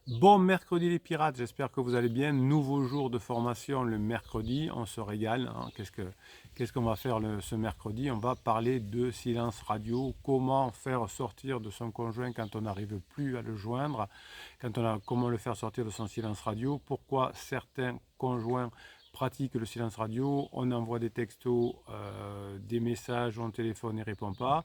Bon mercredi les pirates, j'espère que vous allez bien. Nouveau jour de formation le mercredi, on se régale, hein. Qu'est-ce qu'on va faire ce mercredi? On va parler de silence radio, comment faire sortir de son conjoint quand on n'arrive plus à le joindre, comment le faire sortir de son silence radio, pourquoi certains conjoints pratiquent le silence radio, on envoie des textos, des messages, on téléphone et répond pas.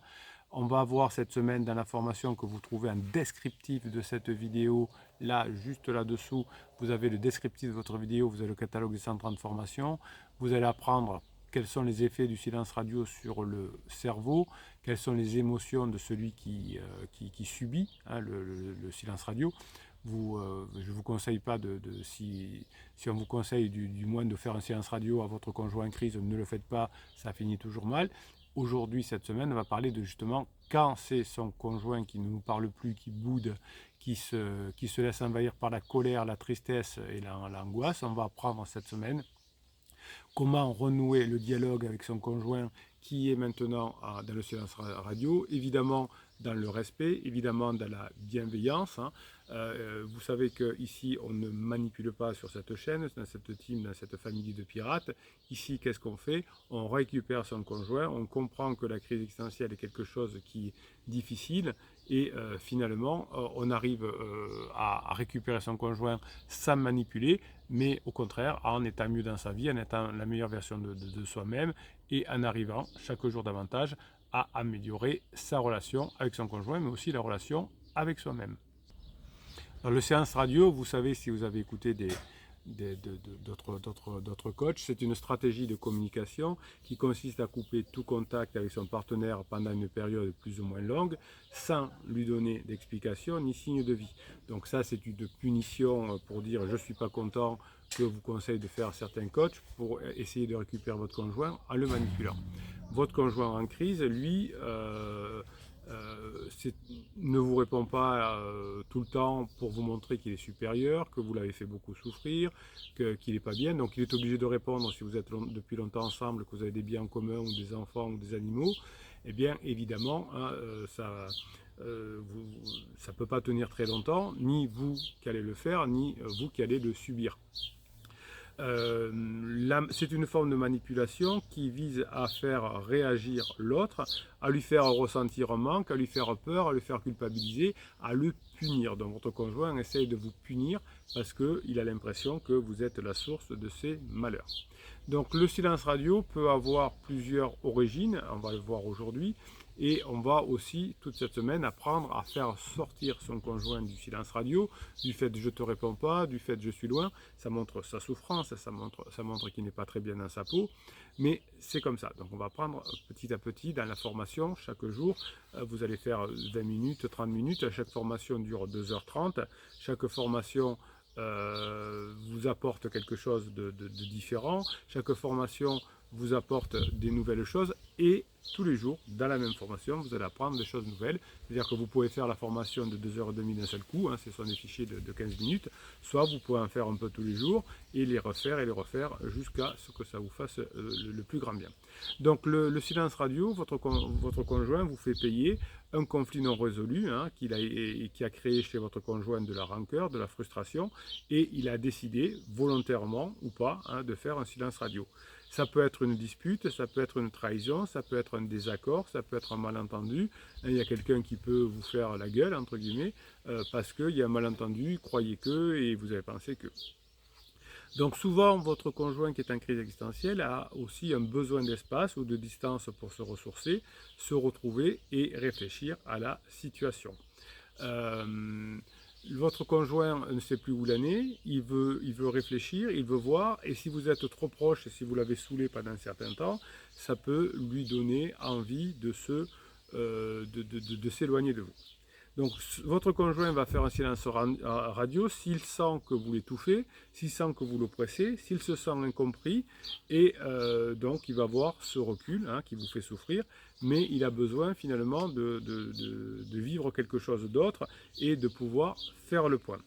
On va voir cette semaine dans la formation que vous trouvez un descriptif de cette vidéo. Là, juste là-dessous, vous avez le descriptif de votre vidéo, vous avez le catalogue des 130 formations. Vous allez apprendre quels sont les effets du silence radio sur le cerveau, quelles sont les émotions de celui qui subit, hein, le silence radio. Je ne vous conseille pas si on vous conseille du moins de faire un silence radio à votre conjoint en crise, ne le faites pas, ça finit toujours mal. Aujourd'hui, cette semaine, on va parler de justement quand c'est son conjoint qui ne nous parle plus, qui boude, qui se laisse envahir par la colère, la tristesse et l'angoisse. On va apprendre cette semaine comment renouer le dialogue avec son conjoint qui est maintenant dans le silence radio, évidemment dans le respect, évidemment dans la bienveillance, hein. Vous savez qu'ici, on ne manipule pas sur cette chaîne, dans cette team, dans cette famille de pirates. Ici, qu'est-ce qu'on fait? On récupère son conjoint, on comprend que la crise existentielle est quelque chose qui est difficile, et finalement, on arrive à récupérer son conjoint sans manipuler, mais au contraire, en étant mieux dans sa vie, en étant la meilleure version de soi-même, et en arrivant chaque jour davantage à améliorer sa relation avec son conjoint, mais aussi la relation avec soi-même. Dans le séance radio, vous savez, si vous avez écouté d'autres coachs, c'est une stratégie de communication qui consiste à couper tout contact avec son partenaire pendant une période plus ou moins longue, sans lui donner d'explication ni signe de vie. Donc ça, c'est une punition pour dire je ne suis pas content, que vous conseille de faire certains coachs pour essayer de récupérer votre conjoint en le manipulant. Votre conjoint en crise, lui, ne vous répond pas tout le temps pour vous montrer qu'il est supérieur, que vous l'avez fait beaucoup souffrir, qu'il n'est pas bien. Donc il est obligé de répondre si vous êtes depuis longtemps ensemble, que vous avez des biens en commun ou des enfants ou des animaux. Eh bien évidemment, hein, ça ne peut pas tenir très longtemps, ni vous qui allez le faire, ni vous qui allez le subir. C'est une forme de manipulation qui vise à faire réagir l'autre, à lui faire ressentir un manque, à lui faire peur, à lui faire culpabiliser, à le punir. Donc votre conjoint essaye de vous punir parce qu'il a l'impression que vous êtes la source de ses malheurs. Donc le silence radio peut avoir plusieurs origines, on va le voir aujourd'hui, et on va aussi toute cette semaine apprendre à faire sortir son conjoint du silence radio, du fait de je te réponds pas, du fait de je suis loin. Ça montre sa souffrance, ça montre qu'il n'est pas très bien dans sa peau, mais c'est comme ça. Donc on va apprendre petit à petit dans la formation chaque jour. Vous allez faire 20 minutes, 30 minutes, chaque formation dure 2h30, chaque formation vous apporte quelque chose de différent. Chaque formation vous apporte des nouvelles choses, et tous les jours, dans la même formation, vous allez apprendre des choses nouvelles. C'est-à-dire que vous pouvez faire la formation de 2h30 d'un seul coup, hein, ce sont des fichiers de 15 minutes, soit vous pouvez en faire un peu tous les jours et les refaire jusqu'à ce que ça vous fasse le plus grand bien. Donc le silence radio, votre conjoint vous fait payer un conflit non résolu, hein, qui a créé chez votre conjoint de la rancœur, de la frustration, et il a décidé, volontairement ou pas, hein, de faire un silence radio. Ça peut être une dispute, ça peut être une trahison, ça peut être un désaccord, ça peut être un malentendu. Il y a quelqu'un qui peut vous faire la gueule, entre guillemets, parce qu'il y a un malentendu, croyez que, et vous avez pensé que. Donc souvent, votre conjoint qui est en crise existentielle a aussi un besoin d'espace ou de distance pour se ressourcer, se retrouver et réfléchir à la situation. Votre conjoint ne sait plus où l'année, il veut réfléchir, il veut voir, et si vous êtes trop proche, et si vous l'avez saoulé pendant un certain temps, ça peut lui donner envie de s'éloigner de vous. Donc votre conjoint va faire un silence radio s'il sent que vous l'étouffez, s'il sent que vous l'oppressez, s'il se sent incompris, et donc il va voir ce recul, hein, qui vous fait souffrir, mais il a besoin finalement de vivre quelque chose d'autre et de pouvoir faire le point.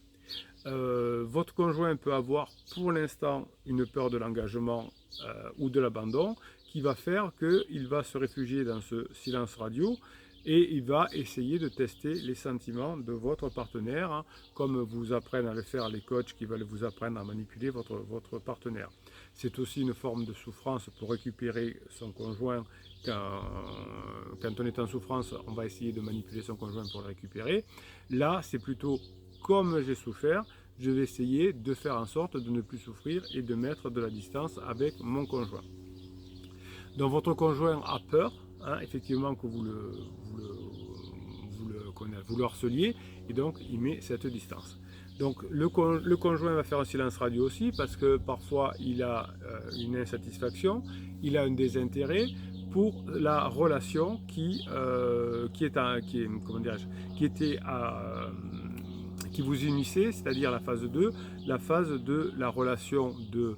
Votre conjoint peut avoir pour l'instant une peur de l'engagement ou de l'abandon qui va faire qu'il va se réfugier dans ce silence radio, et il va essayer de tester les sentiments de votre partenaire, hein, comme vous apprennent à le faire les coachs qui veulent vous apprendre à manipuler votre partenaire. C'est aussi une forme de souffrance pour récupérer son conjoint. Quand on est en souffrance, on va essayer de manipuler son conjoint pour le récupérer. Là, c'est plutôt comme j'ai souffert, je vais essayer de faire en sorte de ne plus souffrir et de mettre de la distance avec mon conjoint. Donc votre conjoint a peur, hein, effectivement, que vous le harceliez, et donc il met cette distance. Donc le conjoint va faire un silence radio aussi, parce que parfois il a une insatisfaction, il a un désintérêt pour la relation qui vous unissait, c'est-à-dire la phase 2, la phase de la relation de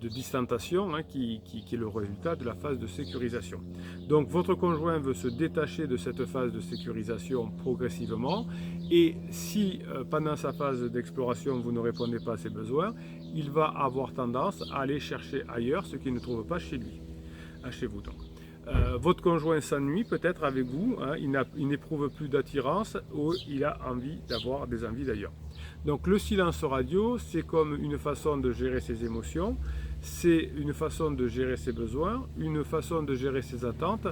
distanciation, hein, qui est le résultat de la phase de sécurisation. Donc votre conjoint veut se détacher de cette phase de sécurisation progressivement, et si pendant sa phase d'exploration vous ne répondez pas à ses besoins, il va avoir tendance à aller chercher ailleurs ce qu'il ne trouve pas chez lui, chez vous donc. Votre conjoint s'ennuie peut-être avec vous, hein, il n'éprouve plus d'attirance, ou il a envie d'avoir des envies d'ailleurs. Donc le silence radio, c'est comme une façon de gérer ses émotions, c'est une façon de gérer ses besoins, une façon de gérer ses attentes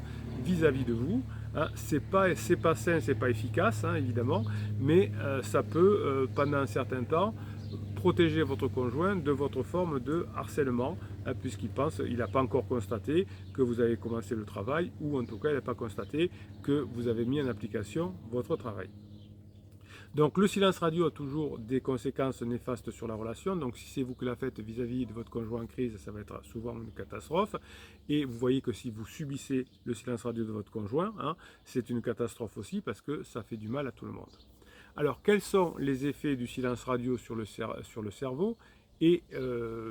vis-à-vis de vous. Hein. C'est pas sain, c'est pas efficace, hein, évidemment, mais ça peut, pendant un certain temps, protéger votre conjoint de votre forme de harcèlement, hein, puisqu'il n'a pas encore constaté que vous avez commencé le travail, ou en tout cas il n'a pas constaté que vous avez mis en application votre travail. Donc le silence radio a toujours des conséquences néfastes sur la relation. Donc si c'est vous qui la faites vis-à-vis de votre conjoint en crise, ça va être souvent une catastrophe. Et vous voyez que si vous subissez le silence radio de votre conjoint, hein, c'est une catastrophe aussi, parce que ça fait du mal à tout le monde. Alors quels sont les effets du silence radio sur le cerveau et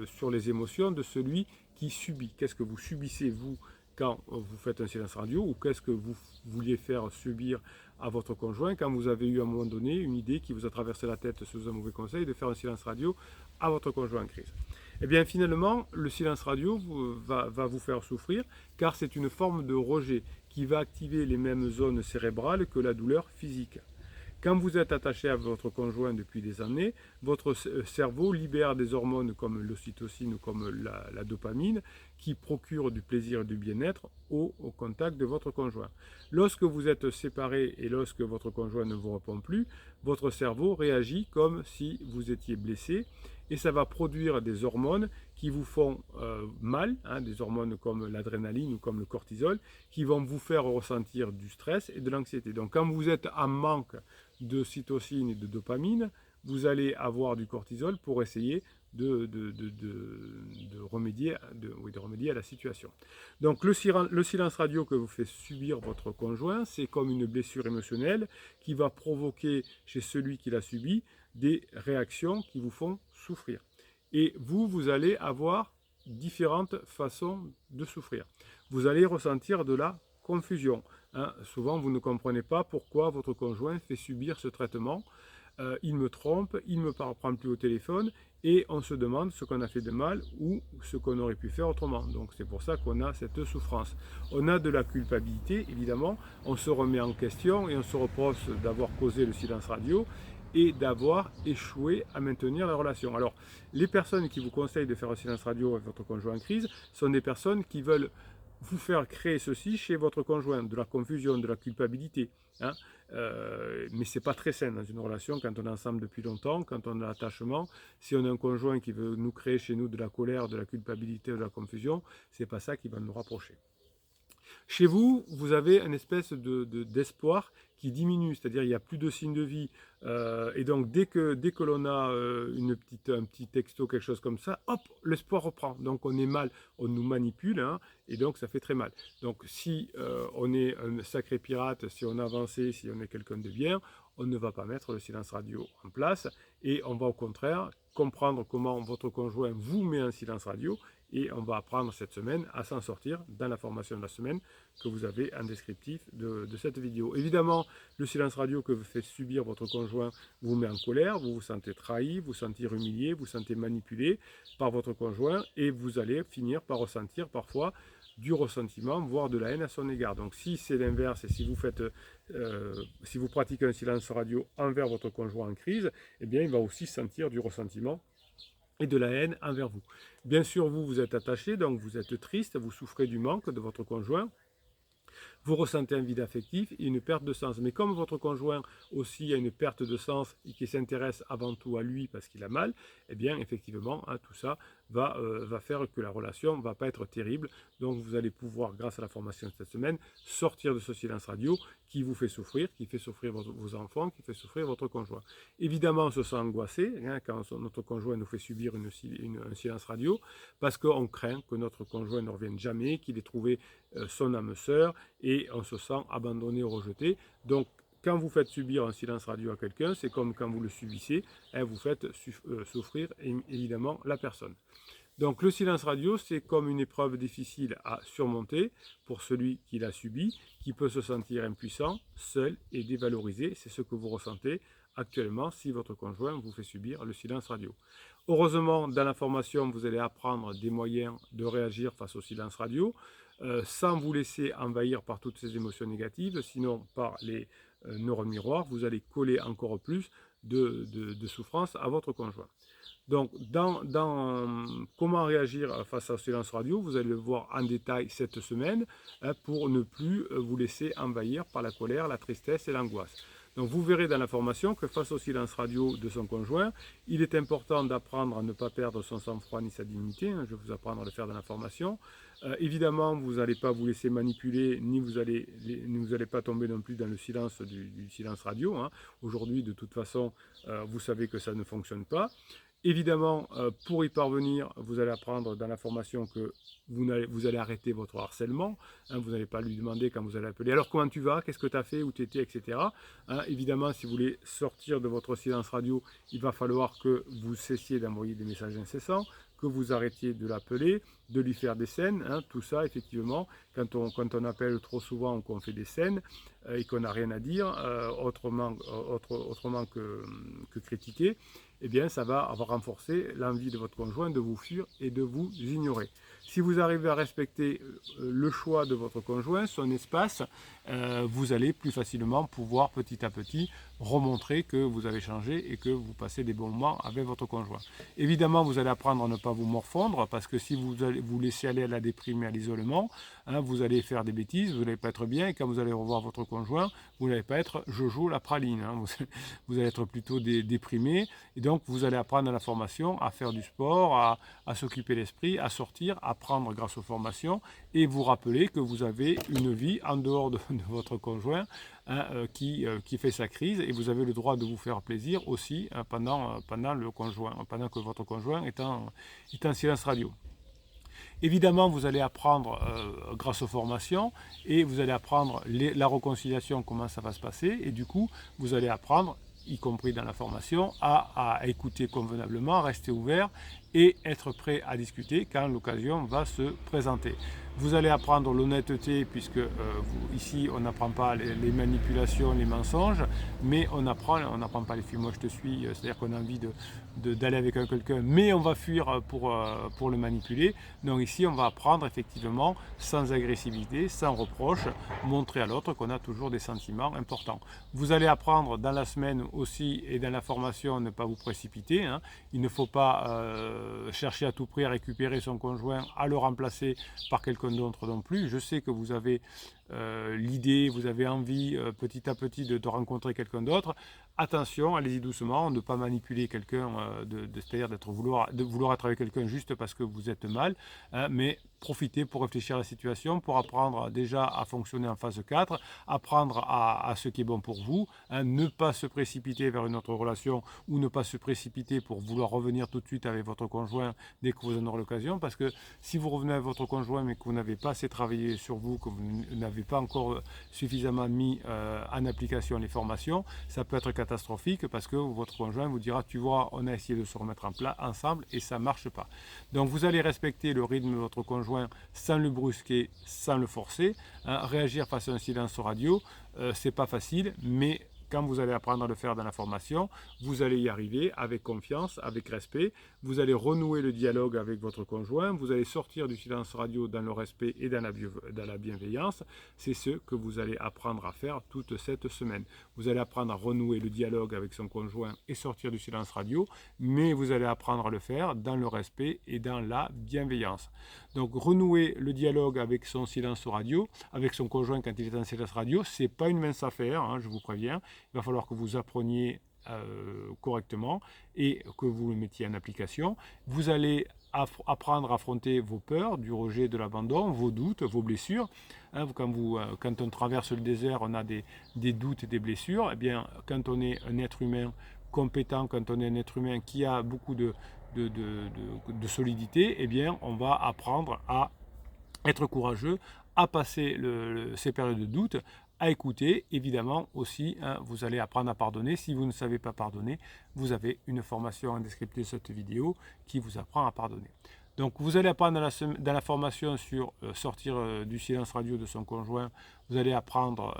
sur les émotions de celui qui subit? Qu'est-ce que vous subissez vous quand vous faites un silence radio, ou qu'est-ce que vous vouliez faire subir à votre conjoint quand vous avez eu à un moment donné une idée qui vous a traversé la tête sous un mauvais conseil de faire un silence radio à votre conjoint en crise? Eh bien finalement, le silence radio va vous faire souffrir, car c'est une forme de rejet qui va activer les mêmes zones cérébrales que la douleur physique. Quand vous êtes attaché à votre conjoint depuis des années, votre cerveau libère des hormones comme l'ocytocine ou comme la dopamine, qui procurent du plaisir et du bien-être au contact de votre conjoint. Lorsque vous êtes séparés et lorsque votre conjoint ne vous répond plus, votre cerveau réagit comme si vous étiez blessé, et ça va produire des hormones qui vous font mal, hein, des hormones comme l'adrénaline ou comme le cortisol, qui vont vous faire ressentir du stress et de l'anxiété. Donc quand vous êtes en manque de cytocine et de dopamine, vous allez avoir du cortisol pour essayer de remédier à la situation. Donc le silence radio que vous fait subir votre conjoint, c'est comme une blessure émotionnelle qui va provoquer chez celui qui l'a subi des réactions qui vous font souffrir. Et vous allez avoir différentes façons de souffrir. Vous allez ressentir de la confusion. Hein. Souvent, vous ne comprenez pas pourquoi votre conjoint fait subir ce traitement. Il me trompe, il ne me prend plus au téléphone, et on se demande ce qu'on a fait de mal ou ce qu'on aurait pu faire autrement. Donc c'est pour ça qu'on a cette souffrance. On a de la culpabilité, évidemment, on se remet en question et on se reproche d'avoir causé le silence radio et d'avoir échoué à maintenir la relation. Alors, les personnes qui vous conseillent de faire un silence radio avec votre conjoint en crise sont des personnes qui veulent vous faire créer ceci chez votre conjoint, de la confusion, de la culpabilité. Hein. Mais ce n'est pas très sain dans une relation quand on est ensemble depuis longtemps, quand on a l'attachement. Si on a un conjoint qui veut nous créer chez nous de la colère, de la culpabilité, de la confusion, ce n'est pas ça qui va nous rapprocher. Chez vous, vous avez une espèce d'espoir qui diminue, c'est-à-dire il n'y a plus de signes de vie, et donc dès que l'on a un petit texto, quelque chose comme ça, hop, l'espoir reprend. Donc on est mal, on nous manipule, hein, et donc ça fait très mal. Donc si on est un sacré pirate, si on a avancé, si on est quelqu'un de bien, on ne va pas mettre le silence radio en place, et on va au contraire comprendre comment votre conjoint vous met en silence radio, et on va apprendre cette semaine à s'en sortir dans la formation de la semaine que vous avez en descriptif de cette vidéo. Évidemment, le silence radio que vous fait subir votre conjoint vous met en colère, vous vous sentez trahi, vous vous sentez humilié, vous vous sentez manipulé par votre conjoint, et vous allez finir par ressentir parfois du ressentiment, voire de la haine à son égard. Donc si c'est l'inverse et si vous pratiquez un silence radio envers votre conjoint en crise, eh bien il va aussi sentir du ressentiment et de la haine envers vous. Bien sûr, vous êtes attaché, donc vous êtes triste, vous souffrez du manque de votre conjoint. Vous ressentez un vide affectif et une perte de sens. Mais comme votre conjoint aussi a une perte de sens et qui s'intéresse avant tout à lui parce qu'il a mal, eh bien effectivement, tout ça va faire que la relation ne va pas être terrible. Donc vous allez pouvoir, grâce à la formation de cette semaine, sortir de ce silence radio qui vous fait souffrir, qui fait souffrir vos enfants, qui fait souffrir votre conjoint. Évidemment, on se sent angoissé quand notre conjoint nous fait subir un silence radio parce qu'on craint que notre conjoint ne revienne jamais, qu'il ait trouvé son âme sœur et on se sent abandonné ou rejeté. Donc, quand vous faites subir un silence radio à quelqu'un, c'est comme quand vous le subissez, vous faites souffrir évidemment la personne. Donc le silence radio, c'est comme une épreuve difficile à surmonter pour celui qui l'a subi, qui peut se sentir impuissant, seul et dévalorisé. C'est ce que vous ressentez actuellement si votre conjoint vous fait subir le silence radio. Heureusement, dans la formation, vous allez apprendre des moyens de réagir face au silence radio, sans vous laisser envahir par toutes ces émotions négatives, sinon par les neurones miroirs, vous allez coller encore plus de souffrance à votre conjoint. Donc, dans comment réagir face au silence radio, vous allez le voir en détail cette semaine pour ne plus vous laisser envahir par la colère, la tristesse et l'angoisse. Donc, vous verrez dans la formation que face au silence radio de son conjoint, il est important d'apprendre à ne pas perdre son sang-froid ni sa dignité. Je vais vous apprendre à le faire dans la formation. Évidemment, vous n'allez pas vous laisser manipuler, ni vous allez pas tomber non plus dans le silence du silence radio. Aujourd'hui, de toute façon, vous savez que ça ne fonctionne pas. Évidemment, pour y parvenir, vous allez apprendre dans la formation que vous allez arrêter votre harcèlement. Vous n'allez pas lui demander quand vous allez appeler « Alors comment tu vas ? Qu'est-ce que tu as fait ? Où tu étais ?» etc. Évidemment, si vous voulez sortir de votre silence radio, il va falloir que vous cessiez d'envoyer des messages incessants, que vous arrêtiez de l'appeler, de lui faire des scènes. Tout ça, effectivement, quand on appelle trop souvent ou qu'on fait des scènes et qu'on n'a rien à dire, autrement que critiquer, eh bien, ça va renforcer l'envie de votre conjoint de vous fuir et de vous ignorer. Si vous arrivez à respecter le choix de votre conjoint, son espace, vous allez plus facilement pouvoir petit à petit remontrer que vous avez changé et que vous passez des bons moments avec votre conjoint. Évidemment, vous allez apprendre à ne pas vous morfondre parce que si vous allez vous laisser aller à la déprime et à l'isolement, vous allez faire des bêtises, vous n'allez pas être bien et quand vous allez revoir votre conjoint, vous n'allez pas être Jojo la praline. Vous allez être plutôt déprimé et donc vous allez apprendre à la formation à faire du sport, à s'occuper l'esprit, à sortir, à apprendre grâce aux formations et vous rappeler que vous avez une vie en dehors de votre conjoint qui fait sa crise et vous avez le droit de vous faire plaisir aussi pendant que votre conjoint est en silence radio. Évidemment, vous allez apprendre grâce aux formations et vous allez apprendre la réconciliation, comment ça va se passer et du coup, vous allez apprendre, y compris dans la formation, à écouter convenablement, à rester ouvert et être prêt à discuter quand l'occasion va se présenter. Vous allez apprendre l'honnêteté puisque ici on n'apprend pas les manipulations, les mensonges, mais on n'apprend pas les films. Moi je te suis, c'est-à-dire qu'on a envie d'aller avec quelqu'un, mais on va fuir pour le manipuler. Donc ici on va apprendre effectivement sans agressivité, sans reproche, montrer à l'autre qu'on a toujours des sentiments importants. Vous allez apprendre dans la semaine aussi et dans la formation ne pas vous précipiter. Il ne faut pas chercher à tout prix à récupérer son conjoint, à le remplacer par quelqu'un d'autre non plus. Je sais que vous avez l'idée, vous avez envie petit à petit de rencontrer quelqu'un d'autre. Attention, allez-y doucement, ne pas manipuler quelqu'un, c'est-à-dire de vouloir être avec quelqu'un juste parce que vous êtes mal, mais profitez pour réfléchir à la situation, pour apprendre déjà à fonctionner en phase 4, apprendre à ce qui est bon pour vous, ne pas se précipiter vers une autre relation ou ne pas se précipiter pour vouloir revenir tout de suite avec votre conjoint dès que vous en aurez l'occasion, parce que si vous revenez avec votre conjoint mais que vous n'avez pas assez travaillé sur vous, que vous n'avez pas encore suffisamment mis en application les formations, ça peut être catastrophique parce que votre conjoint vous dira tu vois on a essayé de se remettre en place ensemble et ça ne marche pas. Donc vous allez respecter le rythme de votre conjoint sans le brusquer, sans le forcer. Réagir face à un silence radio, c'est pas facile, mais quand vous allez apprendre à le faire dans la formation, vous allez y arriver avec confiance, avec respect. Vous allez renouer le dialogue avec votre conjoint. Vous allez sortir du silence radio dans le respect et dans la bienveillance. C'est ce que vous allez apprendre à faire toute cette semaine. Vous allez apprendre à renouer le dialogue avec son conjoint et sortir du silence radio, mais vous allez apprendre à le faire dans le respect et dans la bienveillance. Donc renouer le dialogue avec son silence radio, avec son conjoint quand il est en silence radio, c'est pas une mince affaire, hein, je vous préviens. Il va falloir que vous appreniez correctement et que vous le mettiez en application. Vous allez apprendre à affronter vos peurs, du rejet, de l'abandon, vos doutes, vos blessures. Hein, quand on traverse le désert, on a des doutes et des blessures. Eh bien, quand on est un être humain compétent, quand on est un être humain qui a beaucoup de solidité, eh bien, on va apprendre à être courageux, à passer ces périodes de doute, à écouter. Évidemment aussi, hein, vous allez apprendre à pardonner. Si vous ne savez pas pardonner, vous avez une formation en description de cette vidéo qui vous apprend à pardonner. Donc vous allez apprendre dans la formation sur sortir du silence radio de son conjoint, vous allez apprendre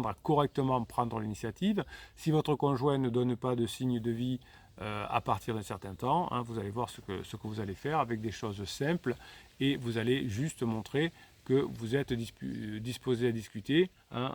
à correctement prendre l'initiative. Si votre conjoint ne donne pas de signe de vie à partir d'un certain temps, hein, vous allez voir ce que vous allez faire avec des choses simples et vous allez juste montrer que vous êtes disposé à discuter, hein,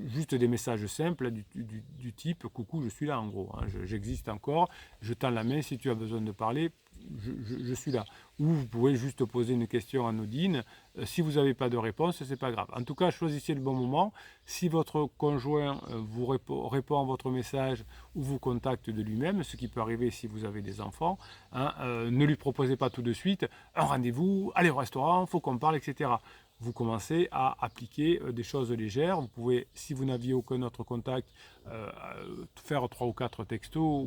juste des messages simples du type « coucou, je suis là » en gros, hein, j'existe encore, je tends la main si tu as besoin de parler, je suis là. Ou vous pouvez juste poser une question anodine. Si vous n'avez pas de réponse, c'est pas grave. En tout cas, choisissez le bon moment. Si votre conjoint vous répond à votre message ou vous contacte de lui-même, ce qui peut arriver si vous avez des enfants, hein, ne lui proposez pas tout de suite un rendez-vous, allez au restaurant, il faut qu'on parle, etc. Vous commencez à appliquer des choses légères. Vous pouvez, si vous n'aviez aucun autre contact, faire 3 ou 4 textos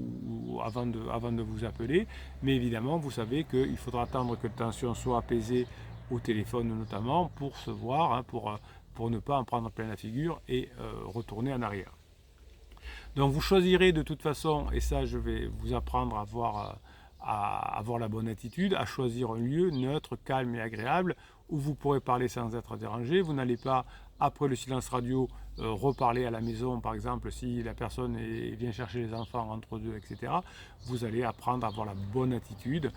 avant de vous appeler. Mais évidemment, vous savez qu'il faudra attendre que la tension soit apaisée au téléphone notamment pour se voir, hein, pour ne pas en prendre plein la figure et retourner en arrière. Donc vous choisirez de toute façon, et ça je vais vous apprendre à avoir la bonne attitude, à choisir un lieu neutre, calme et agréable où vous pourrez parler sans être dérangé. Vous n'allez pas, après le silence radio, reparler à la maison, par exemple, si la personne vient chercher les enfants entre deux, etc. Vous allez apprendre à avoir la bonne attitude,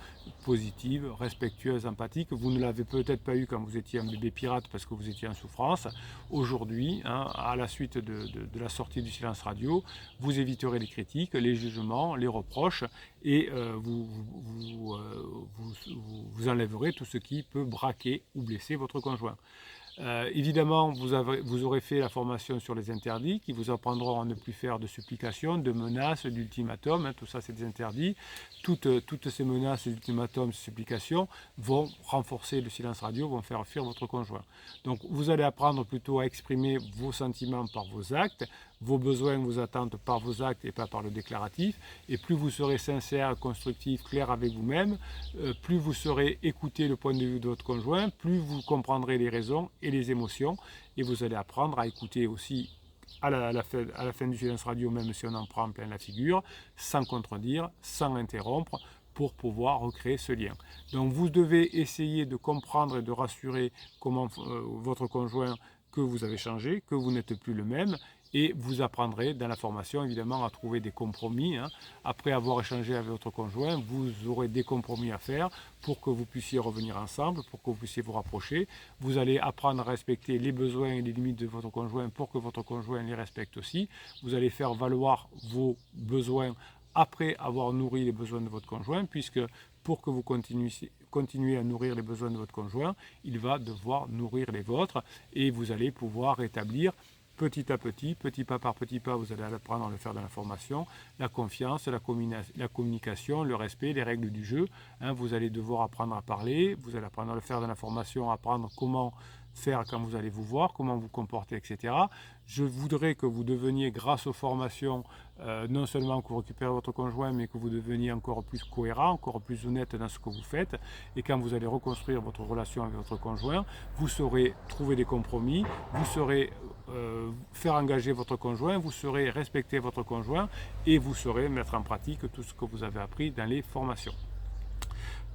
positive, respectueuse, empathique. Vous ne l'avez peut-être pas eu quand vous étiez un bébé pirate parce que vous étiez en souffrance. Aujourd'hui, hein, à la suite de la sortie du silence radio, vous éviterez les critiques, les jugements, les reproches et vous enlèverez tout ce qui peut braquer ou blesser votre conjoint. Évidemment, vous aurez fait la formation sur les interdits qui vous apprendront à ne plus faire de supplications, de menaces, d'ultimatums, hein, tout ça c'est des interdits. Toutes ces menaces, ultimatums, supplications vont renforcer le silence radio, vont faire fuir votre conjoint. Donc vous allez apprendre plutôt à exprimer vos sentiments par vos actes, vos besoins, vos attentes par vos actes et pas par le déclaratif. Et plus vous serez sincère, constructif, clair avec vous-même, plus vous saurez écouter le point de vue de votre conjoint, plus vous comprendrez les raisons et les émotions. Et vous allez apprendre à écouter aussi à la fin du silence radio, même si on en prend plein la figure, sans contredire, sans interrompre, pour pouvoir recréer ce lien. Donc vous devez essayer de comprendre et de rassurer votre conjoint que vous avez changé, que vous n'êtes plus le même, et vous apprendrez dans la formation évidemment à trouver des compromis. Hein. Après avoir échangé avec votre conjoint, vous aurez des compromis à faire pour que vous puissiez revenir ensemble, pour que vous puissiez vous rapprocher. Vous allez apprendre à respecter les besoins et les limites de votre conjoint pour que votre conjoint les respecte aussi. Vous allez faire valoir vos besoins après avoir nourri les besoins de votre conjoint, puisque pour que vous continuez à nourrir les besoins de votre conjoint, il va devoir nourrir les vôtres et vous allez pouvoir rétablir petit à petit, petit pas par petit pas, vous allez apprendre à le faire dans la formation, la confiance, la communication, le respect, les règles du jeu. Hein, vous allez devoir apprendre à parler, vous allez apprendre à le faire dans la formation, apprendre comment faire quand vous allez vous voir, comment vous comporter, etc. Je voudrais que vous deveniez, grâce aux formations, non seulement que vous récupérez votre conjoint, mais que vous deveniez encore plus cohérent, encore plus honnête dans ce que vous faites. Et quand vous allez reconstruire votre relation avec votre conjoint, vous saurez trouver des compromis, vous saurez faire engager votre conjoint, vous saurez respecter votre conjoint et vous saurez mettre en pratique tout ce que vous avez appris dans les formations.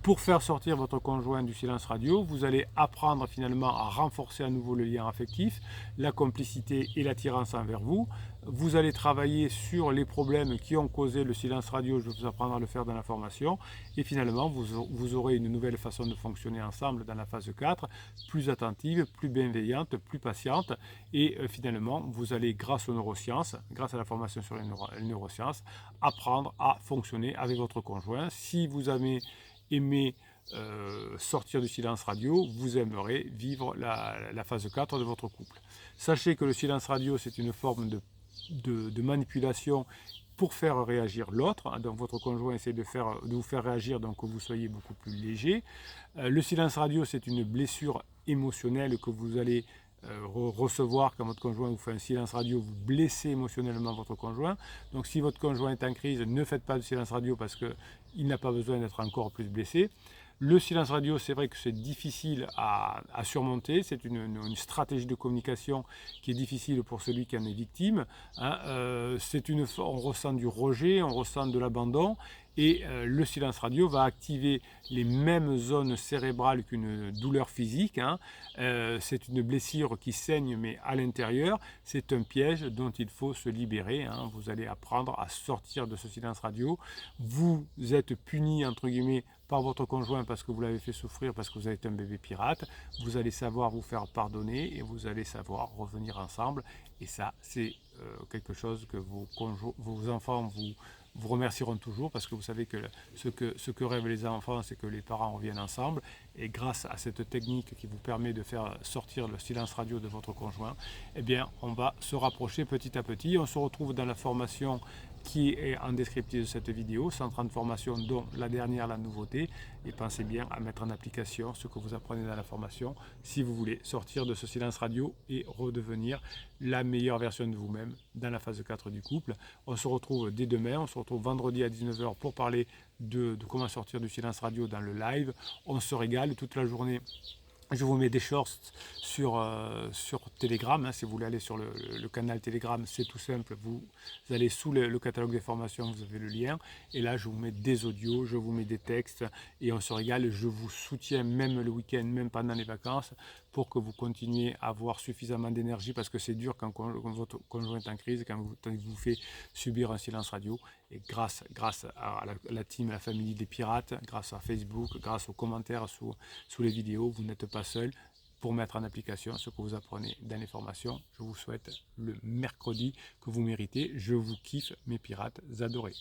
Pour faire sortir votre conjoint du silence radio, vous allez apprendre finalement à renforcer à nouveau le lien affectif, la complicité et l'attirance envers vous. Vous allez travailler sur les problèmes qui ont causé le silence radio, je vais vous apprendre à le faire dans la formation. Et finalement, vous aurez une nouvelle façon de fonctionner ensemble dans la phase 4, plus attentive, plus bienveillante, plus patiente. Et finalement, vous allez, grâce aux neurosciences, grâce à la formation sur les neurosciences, apprendre à fonctionner avec votre conjoint. Si vous avez aimé sortir du silence radio, vous aimerez vivre la phase 4 de votre couple. Sachez que le silence radio, c'est une forme de manipulation pour faire réagir l'autre. Donc votre conjoint essaie de vous faire réagir, donc que vous soyez beaucoup plus léger. Le silence radio, c'est une blessure émotionnelle que vous allez recevoir quand votre conjoint vous fait un silence radio. Vous blessez émotionnellement votre conjoint. Donc si votre conjoint est en crise, ne faites pas de silence radio parce qu'il n'a pas besoin d'être encore plus blessé. Le silence radio, c'est vrai que c'est difficile à surmonter, c'est une stratégie de communication qui est difficile pour celui qui en est victime. Hein. On ressent du rejet, on ressent de l'abandon, et le silence radio va activer les mêmes zones cérébrales qu'une douleur physique. Hein. C'est une blessure qui saigne, mais à l'intérieur, c'est un piège dont il faut se libérer. Hein. Vous allez apprendre à sortir de ce silence radio. Vous êtes puni, entre guillemets, par votre conjoint parce que vous l'avez fait souffrir, parce que vous êtes un bébé pirate. Vous allez savoir vous faire pardonner et vous allez savoir revenir ensemble. Et ça, c'est quelque chose que vos enfants vous remercieront toujours, parce que vous savez que ce que rêvent les enfants, c'est que les parents reviennent ensemble. Et grâce à cette technique qui vous permet de faire sortir le silence radio de votre conjoint, eh bien, on va se rapprocher petit à petit. On se retrouve dans la formation qui est en descriptif de cette vidéo, 130 formations dont la dernière, la nouveauté. Et pensez bien à mettre en application ce que vous apprenez dans la formation si vous voulez sortir de ce silence radio et redevenir la meilleure version de vous-même dans la phase 4 du couple. On se retrouve dès demain, on se retrouve vendredi à 19 h pour parler de comment sortir du silence radio dans le live. On se régale toute la journée. Je vous mets des shorts sur Telegram. Hein. Si vous voulez aller sur le canal Telegram, c'est tout simple. Vous allez sous le catalogue des formations, vous avez le lien. Et là, je vous mets des audios, je vous mets des textes et on se régale. Je vous soutiens même le week-end, même pendant les vacances, pour que vous continuiez à avoir suffisamment d'énergie, parce que c'est dur quand votre conjoint est en crise, quand il vous fait subir un silence radio. Et grâce à la team, la famille des pirates, grâce à Facebook, grâce aux commentaires sous les vidéos, vous n'êtes pas seul pour mettre en application ce que vous apprenez dans les formations. Je vous souhaite le mercredi que vous méritez. Je vous kiffe, mes pirates adorés.